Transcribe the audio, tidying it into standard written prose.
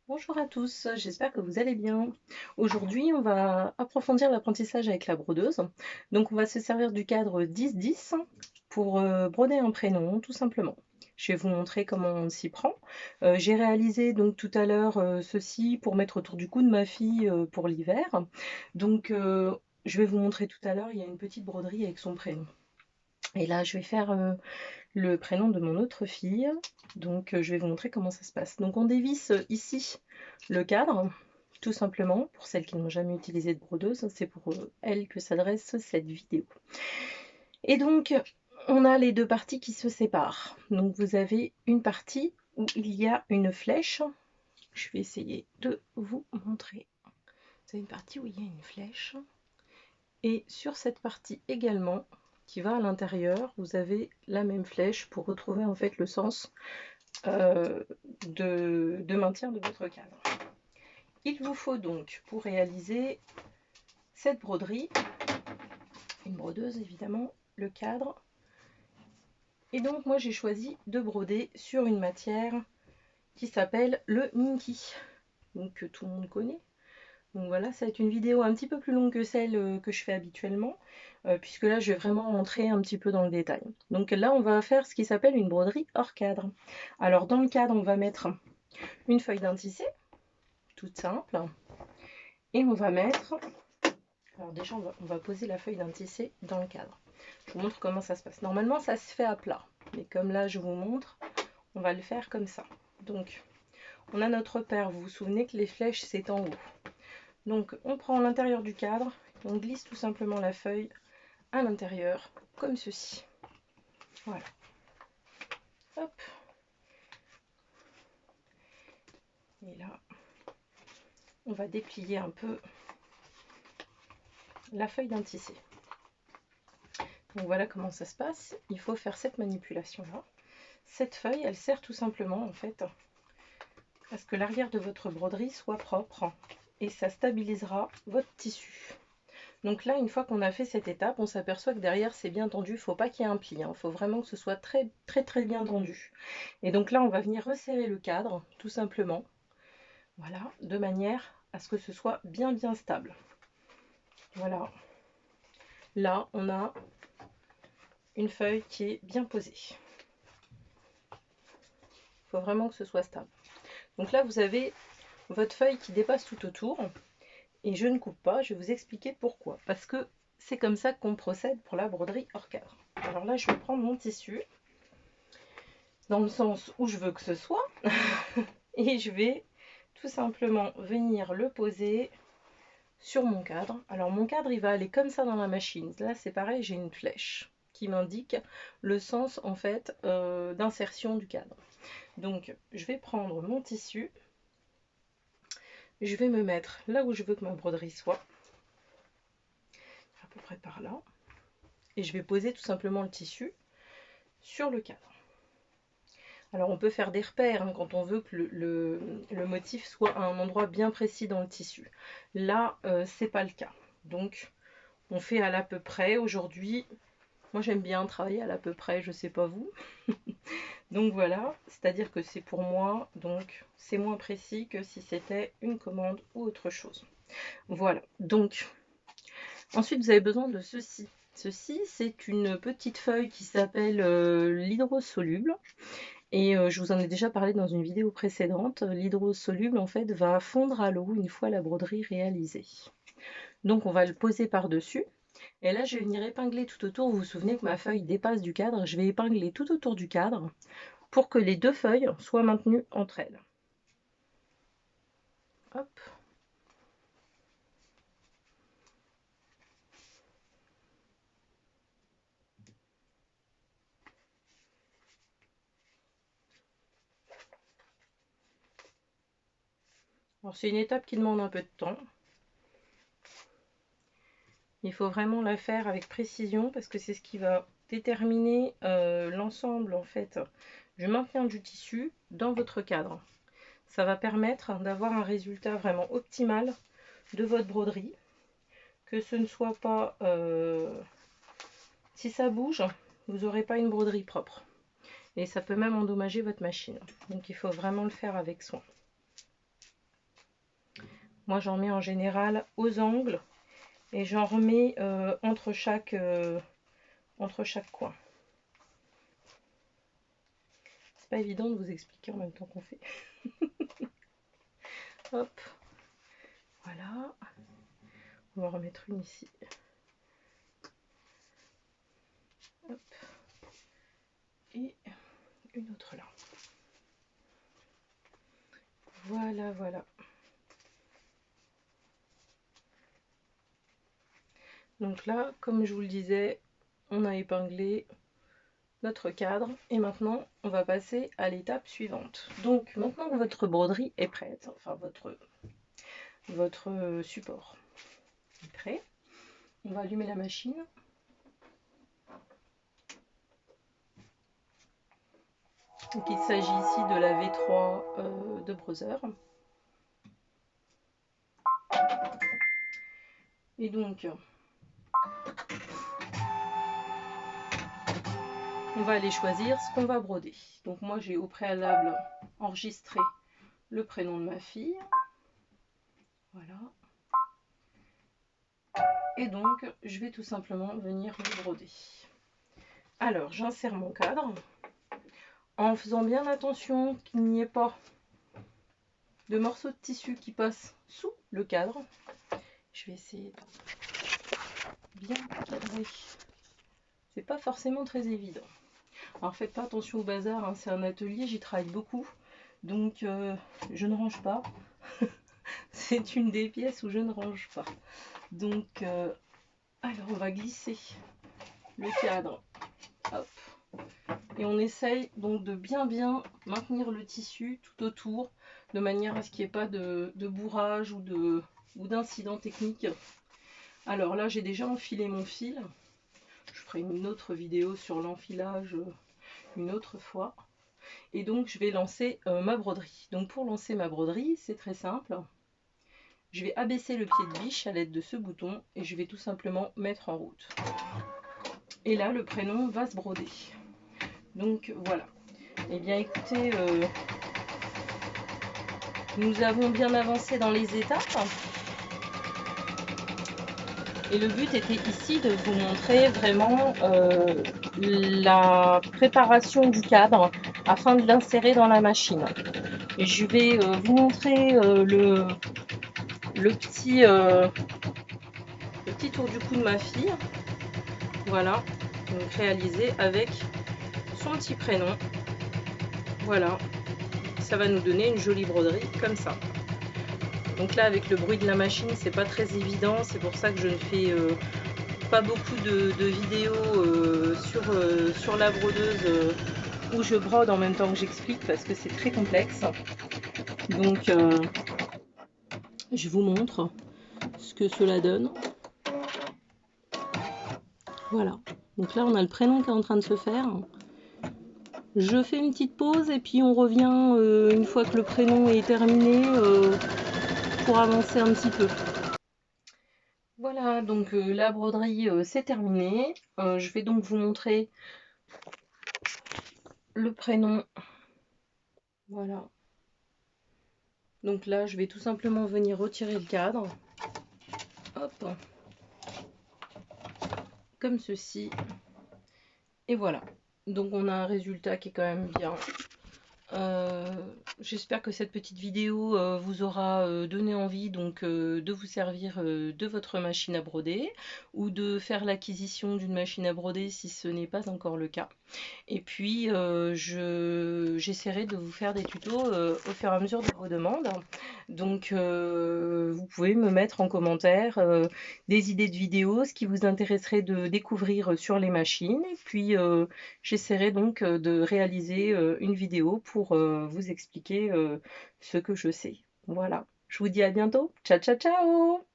Bonjour à tous, j'espère que vous allez bien. Aujourd'hui, on va approfondir l'apprentissage avec la brodeuse. Donc, on va se servir du cadre 10-10 pour broder un prénom, tout simplement. Je vais vous montrer comment on s'y prend. J'ai réalisé donc tout à l'heure ceci pour mettre autour du cou de ma fille pour l'hiver. Donc, je vais vous montrer tout à l'heure, il y a une petite broderie avec son prénom. Et là, je vais faire le prénom de mon autre fille. Donc je vais vous montrer comment ça se passe. Donc on dévisse ici le cadre, tout simplement, pour celles qui n'ont jamais utilisé de brodeuse, c'est pour elles que s'adresse cette vidéo. Et donc on a les deux parties qui se séparent. Donc vous avez une partie où il y a une flèche. Je vais essayer de vous montrer. Vous avez une partie où il y a une flèche. Et sur cette partie également, qui va à l'intérieur, vous avez la même flèche pour retrouver en fait le sens de maintien de votre cadre. Il vous faut donc, pour réaliser cette broderie, une brodeuse évidemment, le cadre. Et donc moi j'ai choisi de broder sur une matière qui s'appelle le Minky, donc que tout le monde connaît. Donc voilà, ça va être une vidéo un petit peu plus longue que celle que je fais habituellement, puisque là je vais vraiment rentrer un petit peu dans le détail. Donc là on va faire ce qui s'appelle une broderie hors cadre. Alors dans le cadre on va mettre une feuille d'un tissé, toute simple, et on va mettre, alors déjà on va poser la feuille d'un tissé dans le cadre. Je vous montre comment ça se passe. Normalement ça se fait à plat, mais comme là je vous montre, on va le faire comme ça. Donc on a notre repère, vous vous souvenez que les flèches c'est en haut. Donc on prend l'intérieur du cadre, on glisse tout simplement la feuille à l'intérieur, comme ceci. Voilà. Hop. Et là, on va déplier un peu la feuille d'un tissé. Donc voilà comment ça se passe. Il faut faire cette manipulation-là. Cette feuille, elle sert tout simplement en fait à ce que l'arrière de votre broderie soit propre et ça stabilisera votre tissu. Donc là, une fois qu'on a fait cette étape, on s'aperçoit que derrière c'est bien tendu. Il ne faut pas qu'il y ait un pli, il faut vraiment que ce soit très bien tendu. Et donc là, on va venir resserrer le cadre, tout simplement. Voilà, de manière à ce que ce soit bien stable. Voilà. Là, on a une feuille qui est bien posée. Il faut vraiment que ce soit stable. Donc là, vous avez votre feuille qui dépasse tout autour. Et je ne coupe pas, je vais vous expliquer pourquoi. Parce que c'est comme ça qu'on procède pour la broderie hors cadre. Alors là, je vais prendre mon tissu dans le sens où je veux que ce soit. Et je vais tout simplement venir le poser sur mon cadre. Alors mon cadre, il va aller comme ça dans la machine. Là, c'est pareil, j'ai une flèche qui m'indique le sens en fait d'insertion du cadre. Donc, je vais prendre mon tissu. Je vais me mettre là où je veux que ma broderie soit. À peu près par là. Et je vais poser tout simplement le tissu sur le cadre. Alors on peut faire des repères hein, quand on veut que le motif soit à un endroit bien précis dans le tissu. Là, c'est pas le cas. Donc on fait à l'à peu près. Aujourd'hui, moi j'aime bien travailler à l'à peu près, je sais pas vous. Donc voilà, c'est-à-dire que c'est pour moi, donc c'est moins précis que si c'était une commande ou autre chose. Voilà, donc ensuite vous avez besoin de ceci. Ceci, c'est une petite feuille qui s'appelle l'hydrosoluble. Et je vous en ai déjà parlé dans une vidéo précédente. L'hydrosoluble, en fait, va fondre à l'eau une fois la broderie réalisée. Donc, on va le poser par-dessus. Et là, je vais venir épingler tout autour. Vous vous souvenez que ma feuille dépasse du cadre. Je vais épingler tout autour du cadre pour que les deux feuilles soient maintenues entre elles. Hop. Alors, c'est une étape qui demande un peu de temps. Il faut vraiment la faire avec précision parce que c'est ce qui va déterminer l'ensemble en fait du maintien du tissu dans votre cadre. Ça va permettre d'avoir un résultat vraiment optimal de votre broderie, que ce ne soit pas si ça bouge, vous n'aurez pas une broderie propre et ça peut même endommager votre machine. Donc il faut vraiment le faire avec soin. Moi j'en mets en général aux angles et j'en remets entre chaque coin. C'est pas évident de vous expliquer en même temps qu'on fait. Hop, voilà. On va en remettre une ici. Hop. Et une autre là. Voilà, voilà. Donc là, comme je vous le disais, on a épinglé notre cadre et maintenant on va passer à l'étape suivante. Donc maintenant que votre broderie est prête, enfin votre support est prêt, on va allumer la machine. Donc il s'agit ici de la V3 de Brother. Et donc on va aller choisir ce qu'on va broder. Donc moi j'ai au préalable enregistré le prénom de ma fille. Voilà. Et donc je vais tout simplement venir le broder. Alors j'insère mon cadre en faisant bien attention qu'il n'y ait pas de morceaux de tissu qui passent sous le cadre. Je vais essayer de bien cadrer. C'est pas forcément très évident. Alors faites pas attention au bazar, hein, c'est un atelier, j'y travaille beaucoup, donc je ne range pas. C'est une des pièces où je ne range pas. Donc alors on va glisser le cadre, hop, et on essaye donc de bien maintenir le tissu tout autour, de manière à ce qu'il n'y ait pas de bourrage ou d'incident technique. Alors là j'ai déjà enfilé mon fil, je ferai une autre vidéo sur l'enfilage une autre fois. Et donc je vais lancer ma broderie. Donc pour lancer ma broderie, c'est très simple. Je vais abaisser le pied de biche à l'aide de ce bouton et je vais tout simplement mettre en route. Et là le prénom va se broder. Donc voilà. Eh bien écoutez, nous avons bien avancé dans les étapes. Et le but était ici de vous montrer vraiment la préparation du cadre afin de l'insérer dans la machine. Et je vais vous montrer le petit tour du cou de ma fille. Voilà, donc réalisé avec son petit prénom. Voilà, ça va nous donner une jolie broderie comme ça. Donc là avec le bruit de la machine c'est pas très évident, c'est pour ça que je ne fais pas beaucoup de vidéos sur la brodeuse où je brode en même temps que j'explique parce que c'est très complexe. Donc je vous montre ce que cela donne. Voilà, donc là on a le prénom qui est en train de se faire. Je fais une petite pause et puis on revient une fois que le prénom est terminé pour avancer un petit peu. Voilà, donc la broderie c'est terminé. Je vais donc vous montrer le prénom. Voilà. Donc là, je vais tout simplement venir retirer le cadre. Hop. Comme ceci. Et voilà. Donc on a un résultat qui est quand même bien. J'espère que cette petite vidéo vous aura donné envie donc de vous servir de votre machine à broder ou de faire l'acquisition d'une machine à broder si ce n'est pas encore le cas. Et puis j'essaierai de vous faire des tutos au fur et à mesure de vos demandes. Donc vous pouvez me mettre en commentaire des idées de vidéos, ce qui vous intéresserait de découvrir sur les machines. Et puis j'essaierai donc de réaliser une vidéo pour vous expliquer ce que je sais. Voilà, je vous dis à bientôt. Ciao, ciao, ciao!